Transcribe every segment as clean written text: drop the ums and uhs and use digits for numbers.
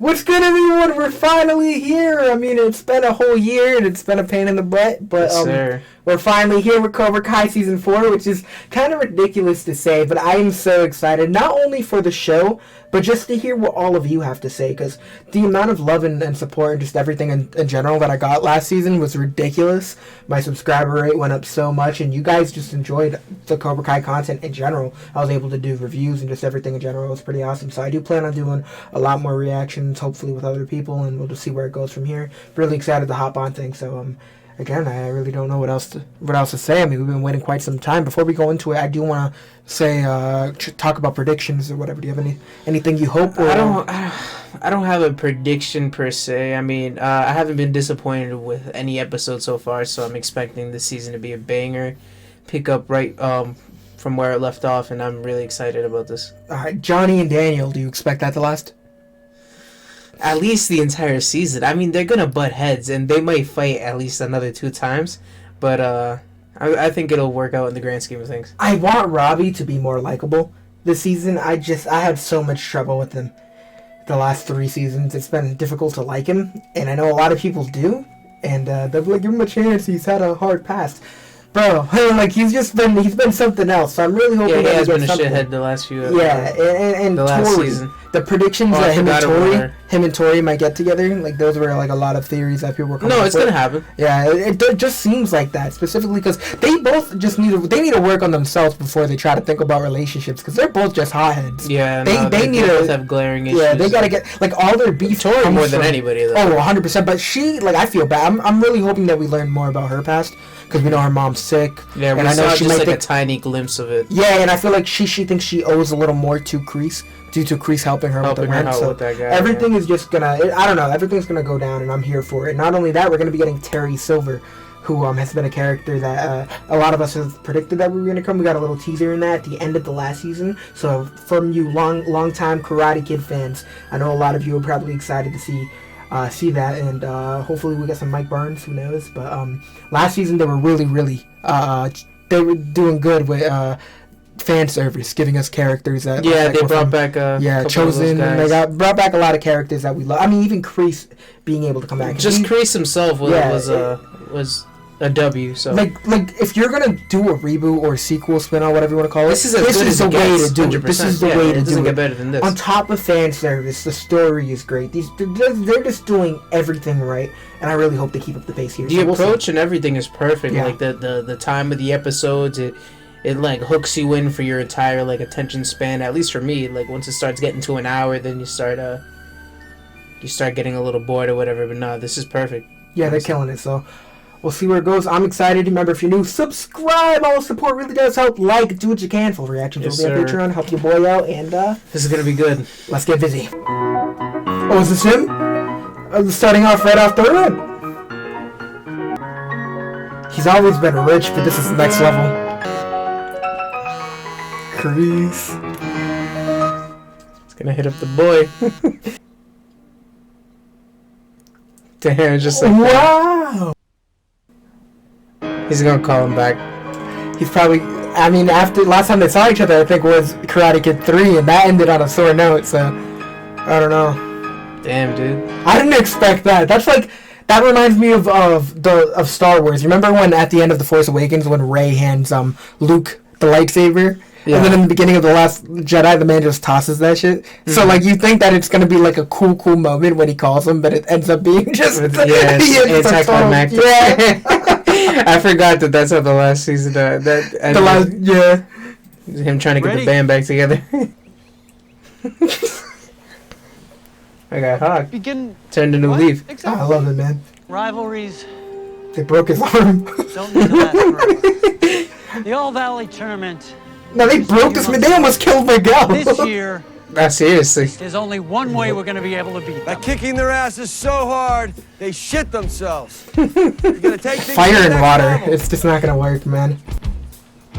What's good, everyone? We're finally here. I mean, it's been a whole year and it's been a pain in the butt, but we're finally here with Cobra Kai Season 4, which is kind of ridiculous to say, but I am so excited, not only for the show, but just to hear what all of you have to say, because the amount of love and support and just everything in general that I got last season was ridiculous. My subscriber rate went up so much, and you guys just enjoyed the Cobra Kai content in general. I was able to do reviews and just everything in general. It was pretty awesome, so I do plan on doing a lot more reactions, hopefully with other people, and we'll just see where it goes from here. Really excited to hop on things, so again, I really don't know what else to say. I mean, we've been waiting quite some time. Before we go into it, I do want to say, talk about predictions or whatever. Do you have anything you hope? Or I don't have a prediction per se. I mean, I haven't been disappointed with any episode so far, so I'm expecting this season to be a banger. Pick up right from where it left off, and I'm really excited about this. All right, Johnny and Daniel, do you expect that to last? At least the entire season. I mean, they're gonna butt heads, and they might fight at least another 2 times. But I think it'll work out in the grand scheme of things. I want Robbie to be more likable this season. I had so much trouble with him the last 3 seasons. It's been difficult to like him, and I know a lot of people do. And they'll be like, give him a chance. He's had a hard past. Bro, like he's been something else. So I'm really hoping he has been a something. Shithead the last few. And the last season. The predictions that him and Tori might get together, like those were like a lot of theories that people were coming up with. No, it's gonna happen. Yeah, it just seems like that, specifically because they both just need to work on themselves before they try to think about relationships, because they're both just hotheads. Yeah, they need to have glaring issues. Yeah, they gotta get like all their beef. Tori more than anybody though. Oh, 100%. But she, like, I feel bad. I'm really hoping that we learn more about her past, because we know her mom's sick. Yeah, we saw just like a tiny glimpse of it. Yeah, and I feel like she thinks she owes a little more to Kreese, due to Kreese helping her with the rent. So with that guy, everything is just gonna, I don't know, everything's gonna go down, and I'm here for it. Not only that, we're gonna be getting Terry Silver, who has been a character that a lot of us have predicted that we were gonna come. We got a little teaser in that at the end of the last season. So from you long time Karate Kid fans, I know a lot of you are probably excited to see that, and hopefully we get some Mike Barnes, who knows. But last season they were really they were doing good with fan service, giving us characters that they brought back Chosen, and they brought back a lot of characters that we love. I mean, even Kreese being able to come back, just Kreese himself was a W. So like if you're gonna do a reboot or a sequel, spin-off, whatever you want to call it, this is the way to do it. This is the way to do it. Doesn't get better than this. On top of fan service, the story is great. They're just doing everything right, and I really hope they keep up the pace here. The approach and everything is perfect. Yeah. Like the time of the episodes, it like hooks you in for your entire like attention span. At least for me, like once it starts getting to an hour, then you start getting a little bored or whatever. But no, this is perfect. Yeah, they're killing it. So we'll see where it goes. I'm excited. Remember, if you're new, subscribe. All the support really does help. Like, do what you can. Full reactions will be on Patreon. Help your boy out, and this is gonna be good. Let's get busy. Oh, is this him? Starting off right off the run. He's always been rich, but this is the next level. Kreese. It's gonna hit up the boy. Damn, just like wow. He's gonna call him back. He's probably, I mean, after last time they saw each other, I think was Karate Kid 3, and that ended on a sore note, so I don't know. Damn, dude. I didn't expect that. That's like, that reminds me of Star Wars. You remember when at the end of The Force Awakens when Rey hands Luke the lightsaber? Yeah. And then in the beginning of The Last Jedi, the man just tosses that shit. Mm-hmm. So, like, you think that it's going to be, like, a cool moment when he calls him, but it ends up being just... anticlimactic. Yeah. I forgot that's how the last season... Him trying to get the band back together. I got Hawk. Turned a new leaf. Exactly. Oh, I love it, man. Rivalries. They broke his arm. Don't need to last forever. The All Valley Tournament... No, they broke this man. They almost killed Miguel. This year, seriously. there's only one way we're going to be able to beat them. By kicking their asses so hard, they shit themselves. You're gonna take fire and water. Level. It's just not going to work, man.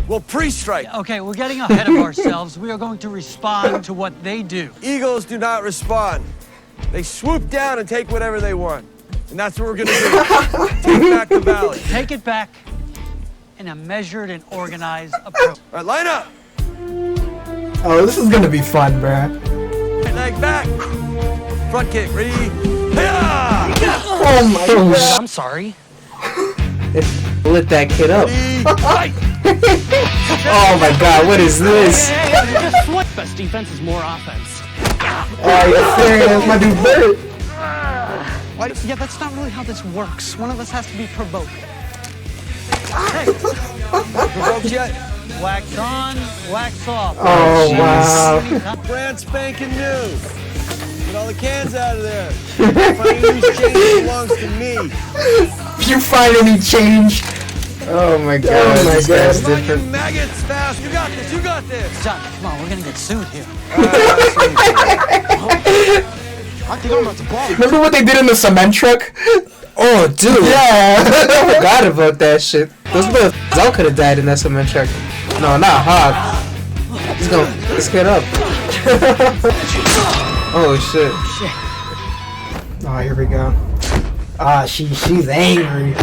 Well, pre-strike. Okay, we're getting ahead of ourselves. We are going to respond to what they do. Eagles do not respond. They swoop down and take whatever they want. And that's what we're going to do. Take back the valley. Take it back in a measured and organized approach. All right, line up. Oh, this is gonna be fun, bruh. Leg back. Front kick. Ready? Hiya! Oh my god. I'm sorry. Lit that kid up. Fight! Oh my god, what is this? Best defense is more offense. Oh, yes, sir. That's my dude Bert. Yeah, that's not really how this works. One of us has to be provoked. Provoked yet? Wax on, wax off. Oh, wow. Brand spanking new. Get all the cans out of there. Finding loose change belongs to me. If you find any change. Oh my god, Oh my this guy's God. Come on, you different. maggots, fast. You got this. You got this. John, come on, we're gonna get sued here. I think I'm about to ball. Remember what they did in the cement truck? Oh dude, Yeah. I forgot about that shit. Those motherfuckers all could have died in that cement truck. No, not Hog. Let's get up. Oh shit. Oh, here we go. Ah, she's angry.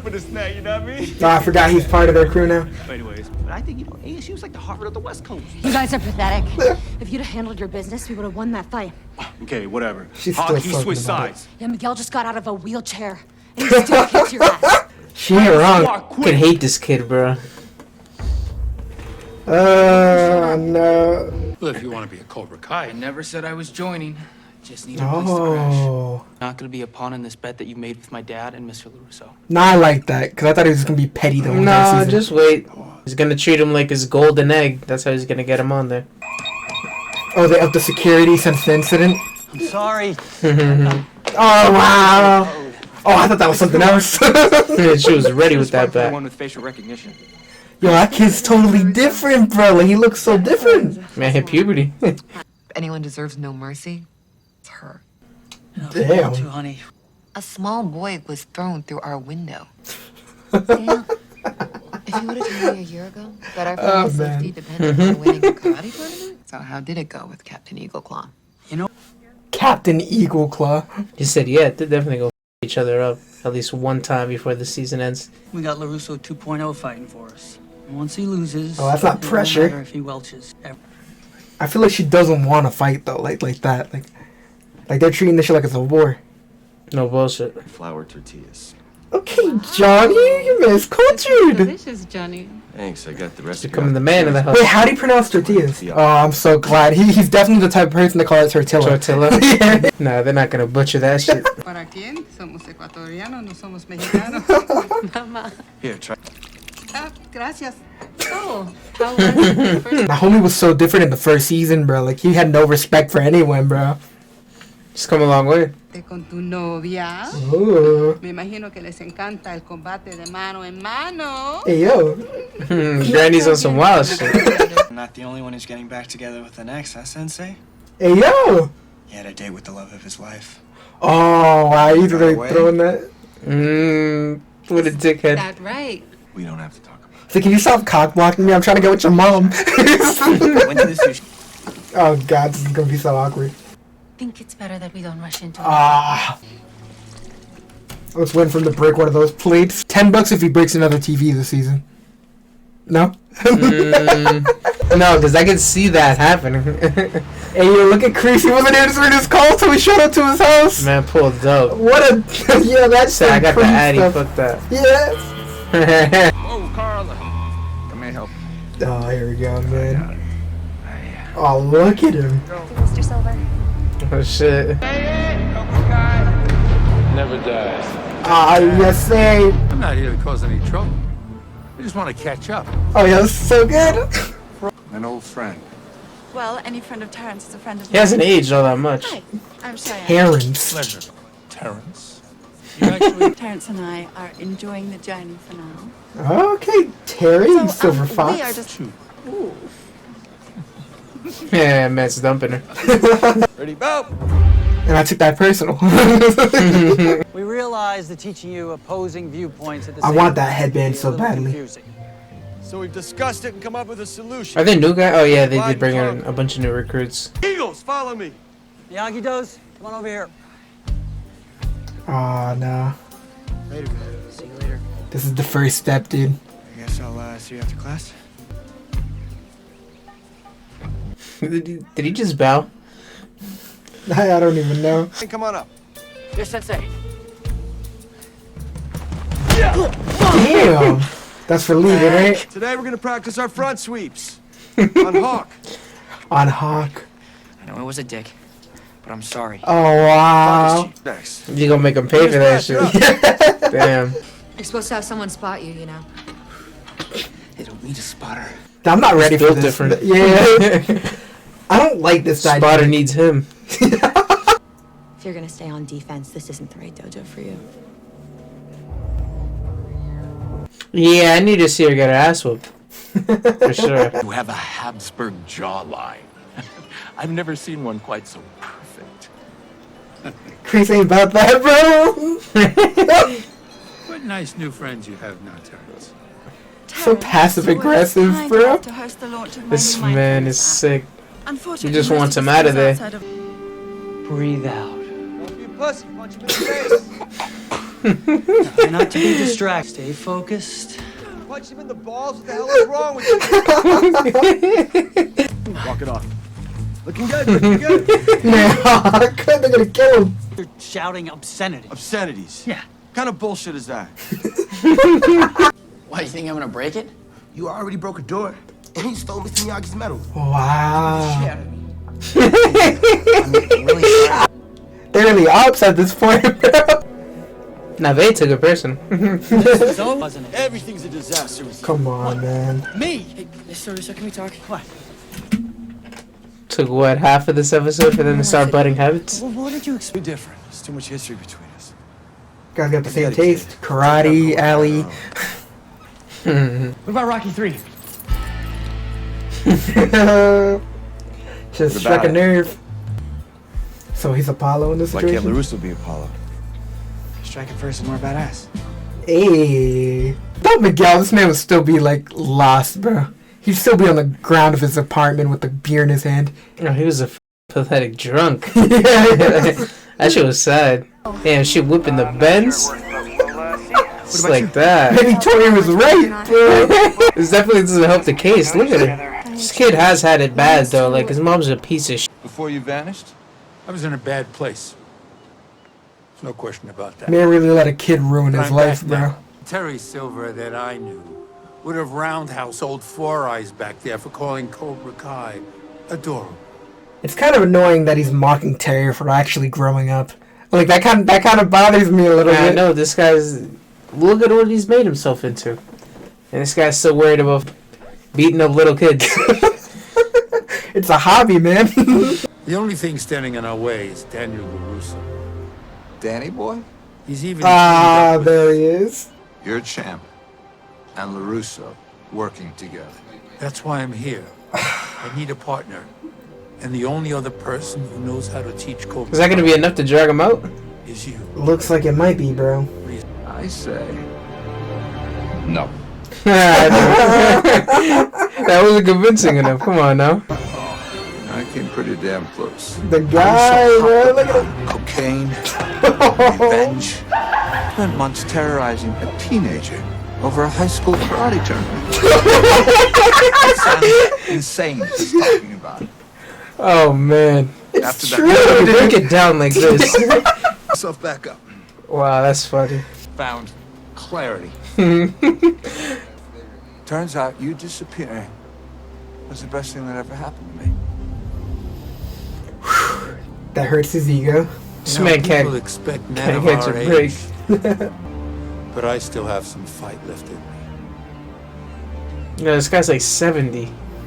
For the snack, you know what I mean? Oh, I forgot he's part of their crew now. Anyways, but I think, ASU is like the Harvard of the West Coast. You guys are pathetic. If you'd have handled your business, we would have won that fight. Okay, whatever. She's Hog, still he fucking switched about it. sides. Yeah, Miguel just got out of a wheelchair. And he still kicks your ass. She ain't wrong. I could hate this kid, bro. No. Well, if you want to be a Cobra Kai. I never said I was joining. Just need a place to crash. Oh. Not gonna be a pawn in this bet that you made with my dad and Mr. LaRusso. Nah, I like that, because I thought he was going to be petty the whole entire No, season. just wait. He's gonna treat him like his golden egg. That's how he's gonna get him on there. Oh, they upped the security since the incident? I'm sorry. Oh, wow. Oh, I thought that was something else. She was ready with that bat. One with facial recognition. Yo, that kid's totally different, bro. Like, he looks so different. Man, hit puberty. If anyone deserves no mercy, it's her. Damn. Too, honey. A small boy was thrown through our window. Yeah. If you would have told me a year ago that our family's safety depended on winning a karate tournament, so how did it go with Captain Eagle Claw? Captain Eagle Claw. He said, yeah, they're definitely gonna each other up at least one time before the season ends. We got LaRusso 2.0 fighting for us. And once he loses, Oh, that's not it won't pressure. matter if he welches. I feel like she doesn't want to fight, though, like that. Like they're treating this shit like it's a war. No bullshit. Flour tortillas. Okay, Johnny, you miscultured. Delicious, Johnny. Thanks, I got the rest. Becoming the man of the house. Wait, how do you pronounce tortillas? Oh, I'm so glad. He's definitely the type of person to call it tortilla. Tortilla? Yeah. Nah, they're not gonna butcher that shit. ¿Para quién? Somos ecuatorianos, no somos mexicanos. Mama. Here, try. Ah, gracias. Oh, how was it? My homie was so different in the first season, bro. Like, he had no respect for anyone, bro. Just come a long way. Con tu novia. Ooh. Me imagino que les encanta el combate de mano en mano. Hey, yo. Granny's on some wild shit. I'm not the only one who's getting back together with an ex, huh, Sensei? Hey, yo. He had a date with the love of his life. Oh, wow. He's really throwing that. What a dickhead. That right. We don't have to talk about it. So, can you stop cock blocking me? I'm trying to get with your mom. Went to the sushi. Oh, God. This is going to be so awkward. I think it's better that we don't rush into it. Ah. Let's win from the break one of those plates. $10 if he breaks another TV this season. No? No, because I can see that happening. Hey, yo, look at Chris. He wasn't answering his call, so we showed up to his house. Man pulled up. What a... yeah, that's Said, I got the pretty Addy, stuff. fuck that. Yes. Oh, Carla. Come here, help. Oh, here we go, man. Oh, look at him. Mr. Silver. Oh shit. Never dies. Ah, yes, sir. I'm not here to cause any trouble. I just want to catch up. Oh, yeah, that's so good. An old friend. Well, any friend of Terrence is a friend of He hasn't aged all that much. Hi, I'm Cheyenne. Parents. Pleasure. Terrence. Terrence and I are enjoying the journey for now. Okay, Terry, Silver Fox. We are just... Ooh. Yeah, Matt's dumping her. Ready, bow. And I took that personal. We realize that teaching you opposing viewpoints at the I same want that time headband can be a so little badly. confusing. So we've discussed it and come up with a solution. Are they new guys? Oh yeah, they did bring in a bunch of new recruits. Eagles, follow me. Miyagi Dos, come on over here. Oh, no. Later, man. See you later. This is the first step, dude. I guess I'll see you after class. Did he just bow? I don't even know. Hey, come on up. Yes, Sensei. Damn. That's for leaving, right? Today we're gonna practice our front sweeps. On Hawk. On Hawk. I know it was a dick, but I'm sorry. Oh, wow. Next. You gonna make him pay for that shit. Damn. You're supposed to have someone spot you, you know. They don't need a spotter. I'm not ready for Built this. different. Yeah. I don't like this idea. Spotter needs him. If you're gonna stay on defense, this isn't the right dojo for you. Yeah, I need to see her get her ass whooped. For sure. You have a Habsburg jawline. I've never seen one quite so perfect. Chris ain't about that, bro. What nice new friends you have now, Terrence. So passive aggressive, bro. This man is sick. Unfortunately, He just wants him out of there. Breathe out. Don't be a pussy. Punch him in the face. Try not to be distracted. Stay focused. Punch him in the balls. What the hell is wrong with you? Walk it off. Looking good. Looking good. Man, they're gonna kill him. You're shouting obscenity. Obscenities. Yeah. What kind of bullshit is that? Why, you think I'm gonna break it? You already broke a door, and you stole Mr. Miyagi's medal. Wow. Shit out of me. I'm really sorry. They're really ops at this point, bro. Now they took it personal. So wasn't it? Everything's a disaster. Come on, man. Me? Hey, so can we talk? What? Took what, half of this episode for them to start butting heads? Well, what did you expect? Too different. There's too much history between us. Guys got the same taste. Karate, alley. What about Rocky 3? Just struck a nerve. So he's Apollo in this Why can't situation? LaRusso be Apollo? Striking first is more badass. Hey. Thought Miguel, this man would still be like lost, bro. He'd still be on the ground of his apartment with the beer in his hand. Oh, he was a pathetic drunk. Yeah. That shit was sad. Damn, she whipping the Benz. Just like that. Maybe Tori was right, bro. This definitely doesn't help the case. Look at her. This kid has had it bad though. Like his mom's a piece of shit. Before you vanished, I was in a bad place. There's no question about that. Man really let a kid ruin his I'm life, back bro. now. Terry Silver that I knew would have roundhouse old Four Eyes back there for calling Cobra Kai adorable. It's kind of annoying that he's mocking Terry for actually growing up. Like that kind of bothers me a little bit. I know this guy's. Look at what he's made himself into, and this guy's still worried about beating up little kids. It's a hobby, man. The only thing standing in our way is Daniel LaRusso. Danny boy, He's even Ah, teamed up with there he is. you're a champ, and LaRusso working together. That's why I'm here. I need a partner. And the only other person who knows how to teach Cobra Is that gonna be enough to drag him out? is you. Looks like it might be, bro. I say, no. That wasn't convincing enough. Come on now. I came pretty damn close. The guy, bro. Look at him. Cocaine, revenge. Spent months terrorizing a teenager over a high school karate tournament. That sounds insane just talking about it. Oh man. After true. that, Break it down like this. myself back up. Wow, that's funny. Found clarity. Turns out you disappearing was the best thing that ever happened to me. That hurts his ego. This man People can't expect men of catch a our break. age, but I still have some fight left in me. You know, this guy's like 70.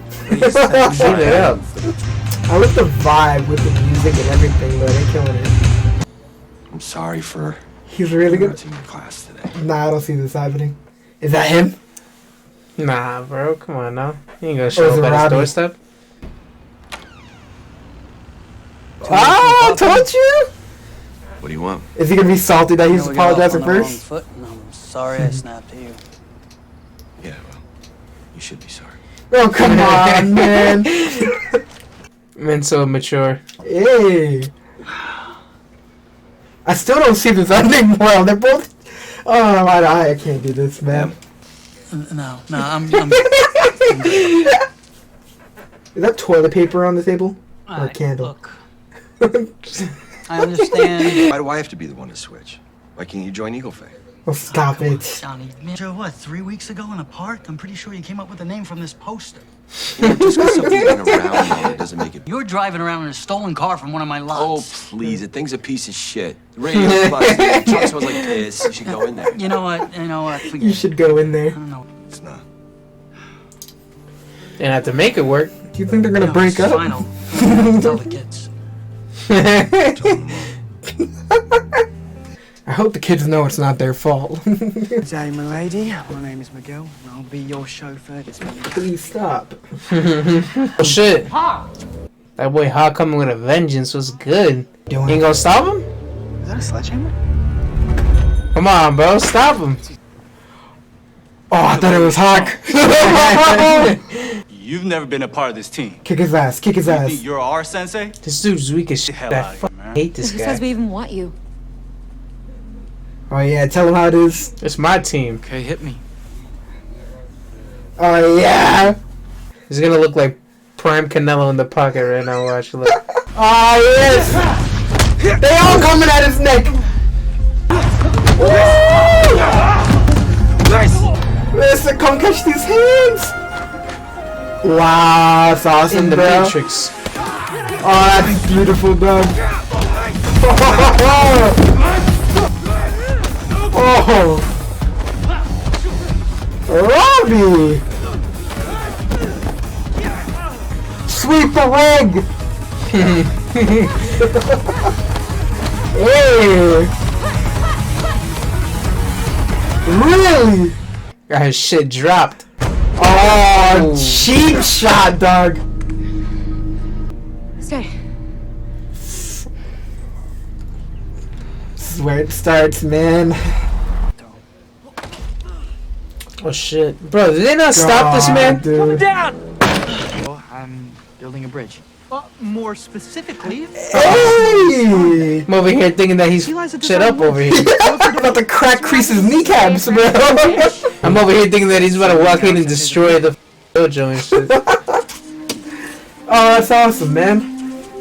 Please thank Give it up. I like the vibe with the music and everything, but they're killing it. I'm sorry for He's really good. interrupting your class today. Nah, I don't see this happening. Is that him? Nah, bro, come on now. You ain't gonna Or show is up it at his Robbie? doorstep. Ah, I told you! What do you want? Is he gonna be salty that he's You know, we got off apologizing on the wrong first? foot, and I'm sorry I snapped at you. Yeah, well, you should be sorry. Oh, come on, man. Man, so mature. Hey. I still don't see this ending well. They're both. Oh, I can't do this, man. No, I'm Is that toilet paper on the table? Or a candle? Look, I understand. Why do I have to be the one to switch? Why can't you join Eagle Fang? Oh, stop it. Johnny, Joe, what, 3 weeks ago in a park? I'm pretty sure you came up with the name from this poster. You know, just because something's been around long, it doesn't make it. You're driving around in a stolen car from one of my Oh, lots. please, the thing's a piece of shit. The radio's busted. The truck smells like piss. You should go in there. You know what? Forget You should go in there. I don't know. It's not. And have to make it work. Do you think they're gonna break it's up? Final. Tell the kids. I hope the kids know it's not their fault. Day, my lady. My name is Miguel, and I'll be your chauffeur this morning. Please stop. Oh shit. That boy Hawk coming with a vengeance was good. You ain't gonna stop him? Is that a sledgehammer? Come on, bro. Stop him. Oh, I thought it was Hawk. You've never been a part of this team. Kick his ass. Kick his You ass. think you're our sensei? This dude's weak as shit. Hell I out of here, man. hate this Who guy. says we even want you? Oh yeah, tell him how it is. It's my team. Okay, hit me. Oh yeah. He's gonna look like prime Canelo in the pocket right now. Watch, look. Oh yes. They all coming at his neck. Nice. Listen, come catch these hands. Wow, that's awesome, In the bro. Matrix. Oh, that's beautiful, dog. Oh, Robbie! Sweep the leg! Hey! Really? Got his shit dropped. Oh, cheap shot, dog. Stay. This is where it starts, man. Oh shit, bro! Did they not stop this man? Dude. Down! I'm building a bridge. More specifically, Hey! I'm over here thinking that he's shut up over here. I'm about to crack Crease's kneecaps, bro. I'm over here thinking that he's about to walk in and destroy the dojo and shit. Oh, that's awesome, man.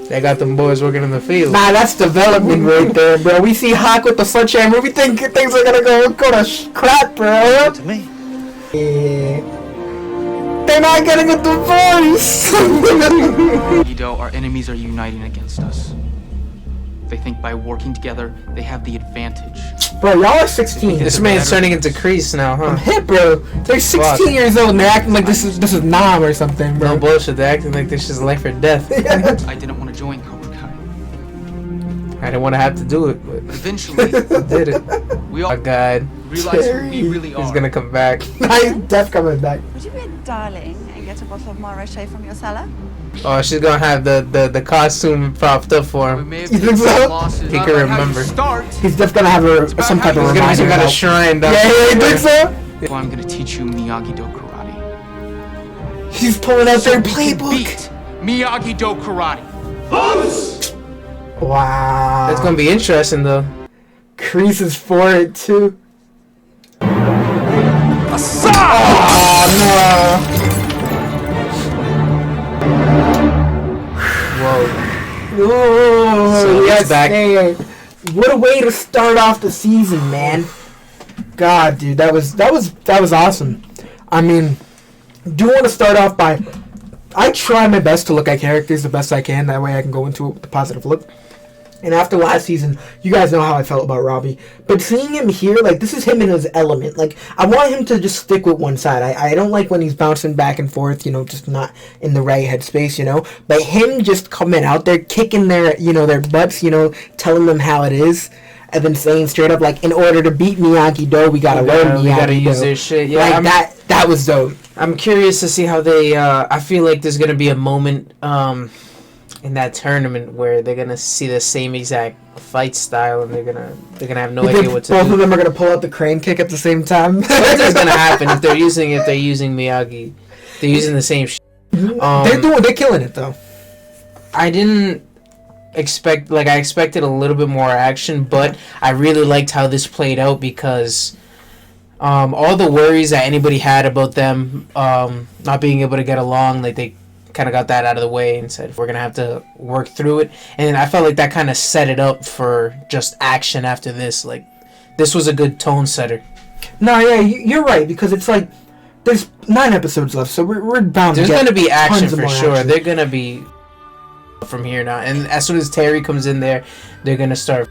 They got them boys working in the field. Nah, that's development right there, bro. We see Hawk with the sledgehammer. We think things are gonna go to crap, bro. to me. Yeah. They're not getting a divorce. Ido, our enemies are uniting against us. They think by working together, they have the advantage. Bro, y'all are 16. This man's turning into Crease now, huh? I'm hip, bro. They're 16 years old and they're acting like this is Nam or something, bro. No bullshit. They're acting like this is life or death. I didn't want to join Cobra Kai. I didn't want to have to do it, but But eventually, I did it. we all Oh god. realize who we really are. He's gonna come back. He's def coming back. Would you be a darling and get a bottle of Montrachet from your cellar? Oh, she's gonna have the costume propped up for We him. may have You taken think some so? losses. He Not can about how you remember. Start. He's just gonna have some type of He's gonna be some reminder. kind of now. shrine down Yeah, you think so? Well, I'm gonna teach you Miyagi-Do karate. He's pulling out their So we can playbook. beat Miyagi-Do karate. Wow. That's gonna be interesting though. Crease is for it too. Oh Whoa. no! Oh, So yes, it's back. man. What a way to start off the season, man. God, dude, that was awesome. I mean, do want to start off by I try my best to look at characters the best I can. That way I can go into it with a positive look. And after last season, you guys know how I felt about Robbie. But seeing him here, like, this is him in his element. Like, I want him to just stick with one side. I don't like when he's bouncing back and forth, you know, just not in the right headspace, you know. But him just coming out there, kicking their, you know, their butts, you know, telling them how it is. And then saying straight up, like, in order to beat Miyagi-Do, we gotta learn Miyagi-Do. We gotta use their shit. Yeah, like, that was dope. I'm curious to see how they, I feel like there's gonna be a moment, in that tournament where they're gonna see the same exact fight style and they're gonna have no idea what to both do. of them are gonna pull out the crane kick at the same time. Something's gonna happen if they're using Miyagi. They're using the same shit. They're killing it though. I didn't expect, like, I expected a little bit more action, but I really liked how this played out because all the worries that anybody had about them not being able to get along, like, they kind of got that out of the way and said we're gonna have to work through it. And I felt like that kind of set it up for just action after this. Like, this was a good tone setter. No, yeah, you're right, because it's like there's 9 episodes left, so we're bound There's to get gonna be action for sure. Action. They're gonna be from here now, and as soon as Terry comes in there, they're gonna start.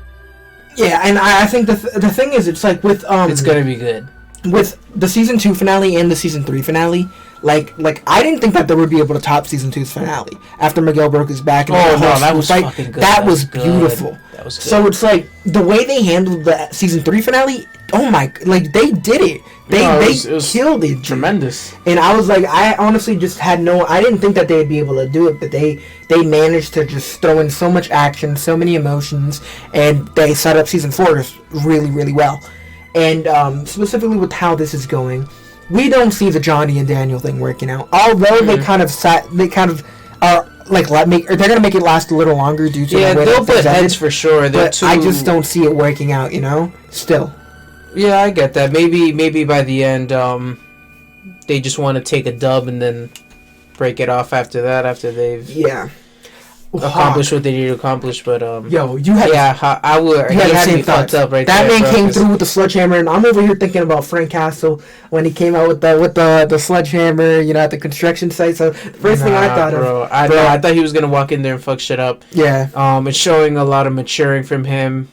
Yeah, and I think the thing is, it's like with it's gonna be good with the season 2 finale and the season 3 finale. Like I didn't think that they would be able to top season 2's finale after Miguel broke his back. And that was fucking good. That was beautiful. That was good. So it's like the way they handled the season 3 finale. Oh my! Like they did it. They killed it. Tremendous. And I was like, I honestly just had I didn't think that they'd be able to do it, but they managed to just throw in so much action, so many emotions, and they set up season 4 really, really well. And specifically with how this is going, we don't see the Johnny and Daniel thing working out. Although they kind of are like they're gonna make it last a little longer due to the way they'll that put heads for sure. But I just don't see it working out. Still. Yeah, I get that. Maybe by the end, they just want to take a dub and then break it off after that. After they've accomplished what they need to accomplish. But you had I would. He had me fucked up right that there. That man came through with the sledgehammer, and I'm over here thinking about Frank Castle when he came out with the sledgehammer, at the construction site. So the first thing I thought of, I thought he was gonna walk in there and fuck shit up. Yeah. It's showing a lot of maturing from him,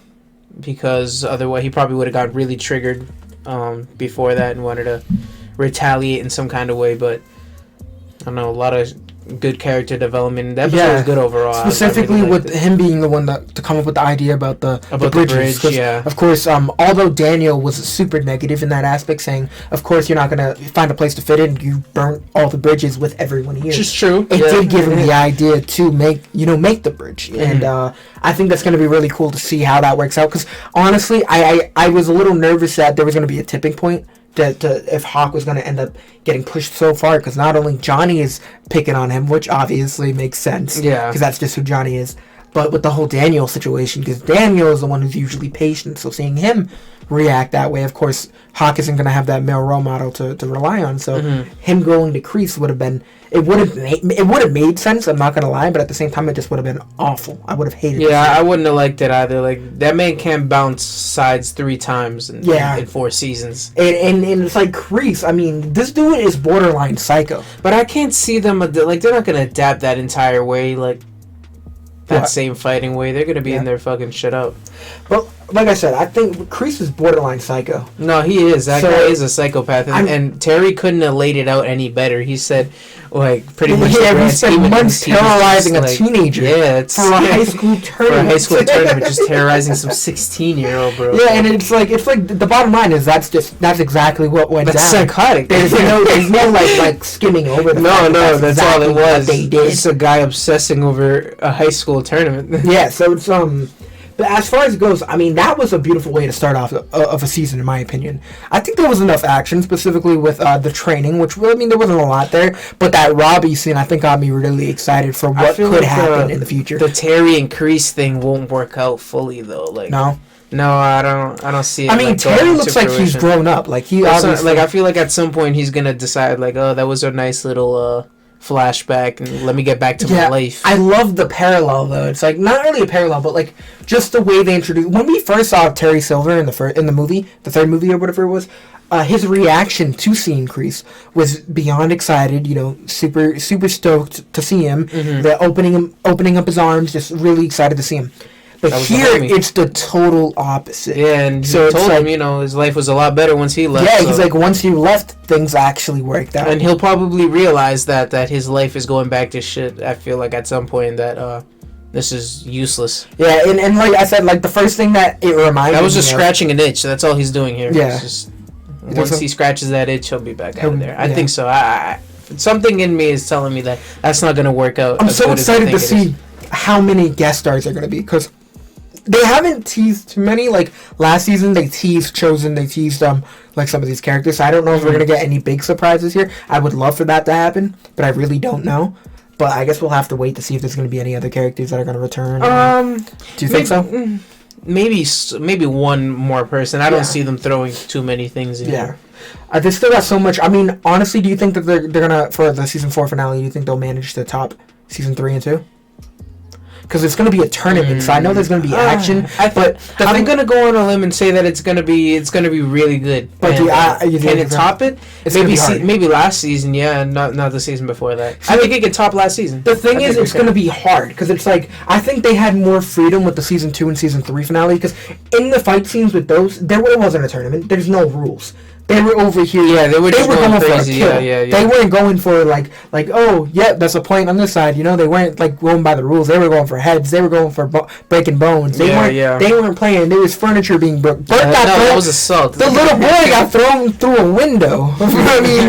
because otherwise he probably would have got really triggered before that and wanted to retaliate in some kind of way. But I don't know, a lot of good character development. That episode was good overall. Specifically with him being the one to come up with the idea about the bridges. The bridge, yeah. Of course, although Daniel was super negative in that aspect, saying, of course, you're not going to find a place to fit in. You burnt all the bridges with everyone here. Which is true. It did give him the idea to make the bridge. Mm-hmm. And I think that's going to be really cool to see how that works out. Because honestly, I was a little nervous that there was going to be a tipping point. If Hawk was going to end up getting pushed so far, because not only Johnny is picking on him, which obviously makes sense, because that's just who Johnny is, but with the whole Daniel situation, because Daniel is the one who's usually patient, so seeing him react that way, of course, Hawk isn't going to have that male role model to rely on, so him going to Kreese would have been, it would have made sense, I'm not going to lie, but at the same time, it just would have been awful. I would have hated it. Yeah, I wouldn't have liked it either. Like, that man can't bounce sides 3 times in 4 seasons. And it's like Kreese, I mean, this dude is borderline psycho. But I can't see them, like, they're not going to adapt that entire way, like, that same fighting way. They're going to be in there fucking shit up. But like I said, I think Kreese is borderline psycho. No, he is. That guy is a psychopath. And Terry couldn't have laid it out any better. He said, like, pretty much... Yeah, he spent months terrorizing a teenager. Yeah, it's... For a high school tournament. For a high school tournament, just terrorizing some 16-year-old, bro. Yeah, and it's like the bottom line is that's exactly what went down. That's psychotic. There's no like skimming over the No, that's exactly all it was. They did. It's a guy obsessing over a high school tournament. Yeah, so it's But as far as it goes, I mean, that was a beautiful way to start off of a season, in my opinion. I think there was enough action, specifically with the training, which, I mean, there wasn't a lot there. But that Robbie scene, I think, got me really excited for what could happen in the future. The Terry and Kreese thing won't work out fully, though. Like, no, I don't see it. I mean, Terry looks like he's grown up. Like, he obviously... Like, I feel like at some point he's going to decide, like, oh, that was a nice little... flashback, and let me get back to my life. I love the parallel, though. It's like not really a parallel, but like just the way they introduced. When we first saw Terry Silver in the movie, the third movie or whatever it was, his reaction to seeing Kreese was beyond excited. Super stoked to see him. Mm-hmm. The opening up his arms, just really excited to see him. But here, it's the total opposite. Yeah, and so he told him, his life was a lot better once he left. Yeah, he's like, once he left, things actually worked out. And he'll probably realize that his life is going back to shit, I feel like, at some point, that this is useless. Yeah, and like I said, like, the first thing that it reminded me that was just scratching an itch. That's all he's doing here. Yeah. Once he scratches that itch, he'll be back out of there. I think so. Something in me is telling me that that's not going to work out. I'm so excited to see how many guest stars are going to be, because... They haven't teased too many. Like, last season, they teased Chosen. They teased, like, some of these characters. So I don't know if we're going to get any big surprises here. I would love for that to happen, but I really don't know. But I guess we'll have to wait to see if there's going to be any other characters that are going to return. Do you think so? maybe one more person. I don't see them throwing too many things in. Yeah. They still got so much. I mean, honestly, do you think that they're gonna, for the season 4 finale, do you think they'll manage to top season 3 and 2? Because it's going to be a tournament, so I know there's going to be action. But I'm going to go on a limb and say that it's going to be really good. But can it top it? Maybe last season, not the season before that. I think it could top last season. The thing is, it's going to be hard because it's like I think they had more freedom with the season 2 and season 3 finale because in the fight scenes with those, there wasn't a tournament. There's no rules. They were over here. Yeah, they were going crazy. For a kill. Yeah. They weren't going for like oh yeah, that's a point on this side. You know, they weren't like going by the rules. They were going for heads. They were going for breaking bones. They weren't playing. There was furniture being broken. That was assault. The little boy got thrown through a window. I mean,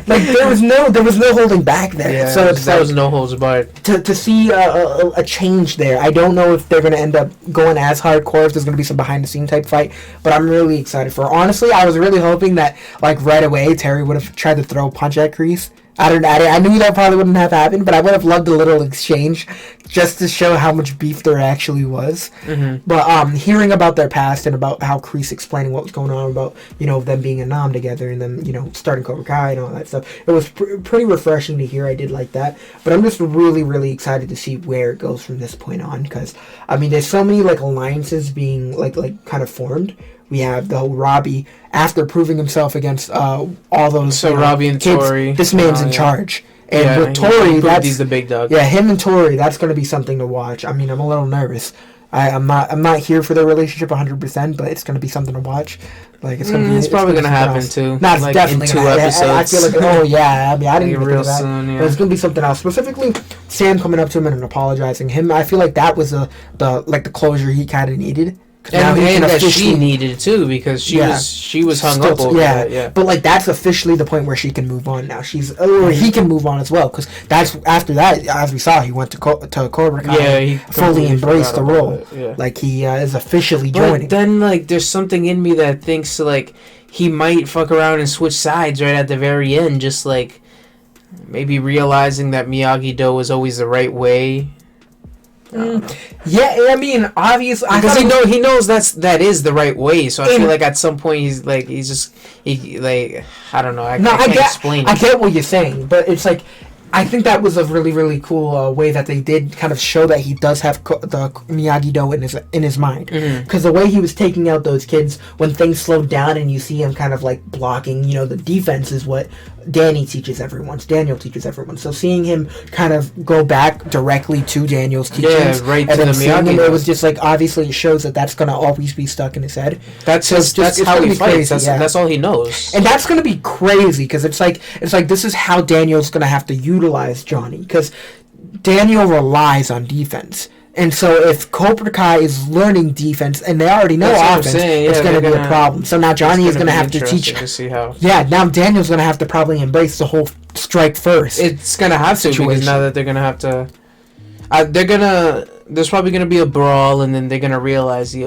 like there was no holding back there. Yeah, so there was no holds barred. To see a change there. I don't know if they're going to end up going as hardcore. If there's going to be some behind the scene type fight, but I'm really excited for. Honestly, I was really hoping that like right away Terry would have tried to throw a punch at Kreese. I knew that probably wouldn't have happened, but I would have loved a little exchange just to show how much beef there actually was. Mm-hmm. But hearing about their past and about how Kreese explaining what was going on about them being a nom together and them starting Cobra Kai and all that stuff, it was pretty refreshing to hear. I did like that, but I'm just really really excited to see where it goes from this point on because I mean there's so many like alliances being like kind of formed. We have the whole Robbie after proving himself against all those. So Robbie and kids, Tori. This man's in charge. And with Tori, he's the big dog. Yeah, him and Tori, that's going to be something to watch. I mean, I'm a little nervous. I'm not here for their relationship 100%, but it's going to be something to watch. Like it's going to be. It's probably going to happen too. No, it's like definitely in 2 episodes. I feel like I mean I didn't even think real of that. soon. Yeah. But it's going to be something else. Specifically, Sam coming up to him and apologizing. I feel like that was the closure he kind of needed. And that she needed too because she was hung up over that. Yeah, but like that's officially the point where she can move on now. Or he can move on as well because that's after that, as we saw, he went to Cobra Kai. Yeah, he fully embraced the role. Yeah. Like he is officially joining. But then like there's something in me that thinks like he might fuck around and switch sides right at the very end, just like maybe realizing that Miyagi-Do is always the right way. Yeah, I mean, obviously, because he knows that is the right way. So I feel like at some point he's like I don't know. I can't explain. I get what you're saying, but it's like I think that was a really really cool way that they did kind of show that he does have the Miyagi-Do in his mind. Because the way he was taking out those kids when things slowed down and you see him kind of like blocking, the defense is what Daniel teaches everyone. So seeing him kind of go back directly to Daniel's teachings, right and to then the Miyagi, it was just like obviously it shows that's going to always be stuck in his head. That's how he fights. That's all he knows, and that's going to be crazy because it's like this is how Daniel's going to have to utilize Johnny because Daniel relies on defense. And so if Cobra Kai is learning defense and they already know offense, it's going to be a problem. So now Johnny is going to have to teach. To see how. Yeah, now Daniel's going to have to probably embrace the whole strike first. It's going to have to because now that they're going to have to. There's probably going to be a brawl and then they're going to realize, that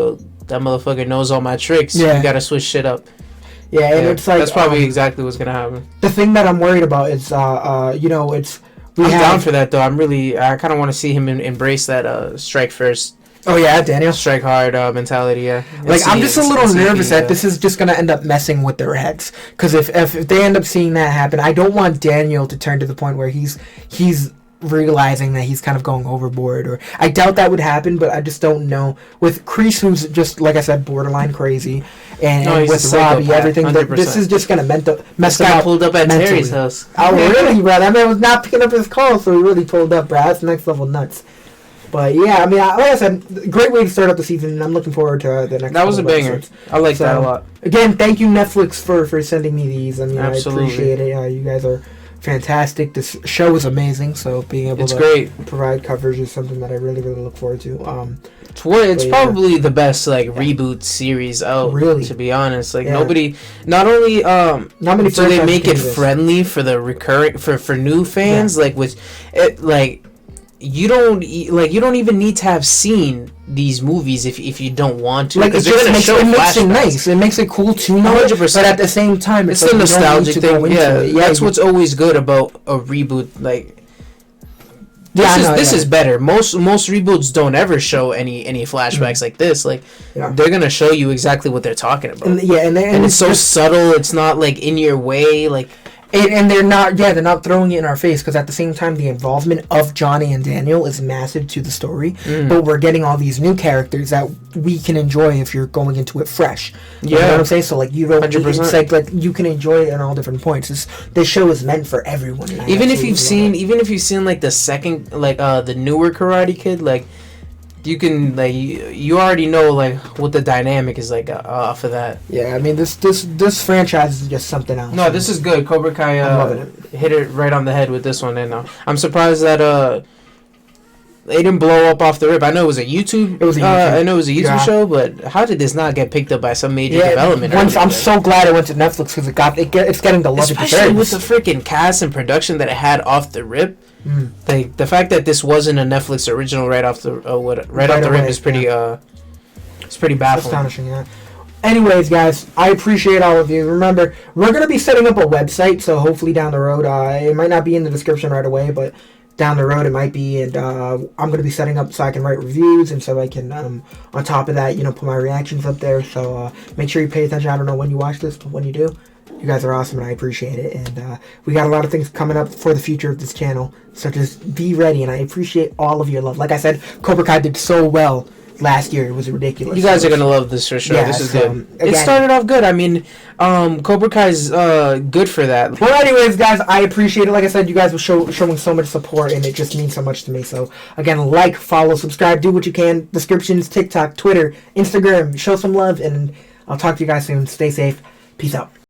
motherfucker knows all my tricks. Yeah. You got to switch shit up. Yeah, and it's like that's probably exactly what's going to happen. The thing that I'm worried about is, it's. I'm down for that though. I kind of want to see him embrace that strike first. Oh yeah, Daniel. Strike hard mentality. Yeah. I'm just a little nervous that this is just gonna end up messing with their heads. Because if they end up seeing that happen, I don't want Daniel to turn to the point where he's realizing that he's kind of going overboard. Or I doubt that would happen, but I just don't know. With Kreese, who's just like I said, borderline crazy, and with Robbie, everything. This is just gonna mess him up. Pulled up at mentally. Terry's house. Oh really, bro? That man was not picking up his call, so he really pulled up, bro. That's next level nuts. But yeah, I mean, like I said, great way to start up the season, and I'm looking forward to the next. That was a banger. Episodes. I like that a lot. Again, thank you Netflix for sending me these. I mean, absolutely. I appreciate it. You guys are fantastic. This show is amazing, so being able to great. Provide coverage is something that I really really look forward to. It's probably the best reboot series out. Really, to be honest, nobody. Not only not many. So they make it friendly for the recurring for new fans. With it you don't even need to have seen these movies if you don't want to. It makes it nice. It makes it cool to know. 100%. But at the same time, it's the nostalgic thing. Yeah, that's what's always good about a reboot. This is better. Most reboots don't ever show any flashbacks like this. Like they're gonna show you exactly what they're talking about. And it's so subtle. It's not like in your way. Like. And they're not throwing it in our face, because at the same time the involvement of Johnny and Daniel is massive to the story, but we're getting all these new characters that we can enjoy if you're going into it fresh. You know what I'm saying? So like you don't, 100%. It's like you can enjoy it at all different points. This show is meant for everyone. Even if you've seen like the second, like the newer Karate Kid, like you can like you already know like what the dynamic is like off of that. Yeah, I mean this franchise is just something else. No, this is good. Cobra Kai hit it right on the head with this one, and I'm surprised that they didn't blow up off the rip. I know it was a YouTube. I know it was a YouTube show, but how did this not get picked up by some major development? I'm so glad it went to Netflix, because it's getting the love it deserves. Especially with the freaking cast and production that it had off the rip. Like the fact that this wasn't a Netflix original right off the rip is pretty it's pretty baffling. Astonishing, yeah. Anyways, guys, I appreciate all of you. Remember, we're gonna be setting up a website, so hopefully down the road, it might not be in the description right away, but down the road it might be, and I'm gonna be setting up so I can write reviews, and so I can on top of that, put my reactions up there. So make sure you pay attention. I don't know when you watch this, but when you do, you guys are awesome, and I appreciate it. And we got a lot of things coming up for the future of this channel, so just be ready, and I appreciate all of your love. Like I said, Cobra Kai did so well last year. It was ridiculous. You guys are going to love this for sure. Yeah, this is good. It started off good. I mean, Cobra Kai's good for that. Well, anyways, guys, I appreciate it. Like I said, you guys were showing so much support, and it just means so much to me. So, again, like, follow, subscribe, do what you can. Descriptions, TikTok, Twitter, Instagram. Show some love, and I'll talk to you guys soon. Stay safe. Peace out.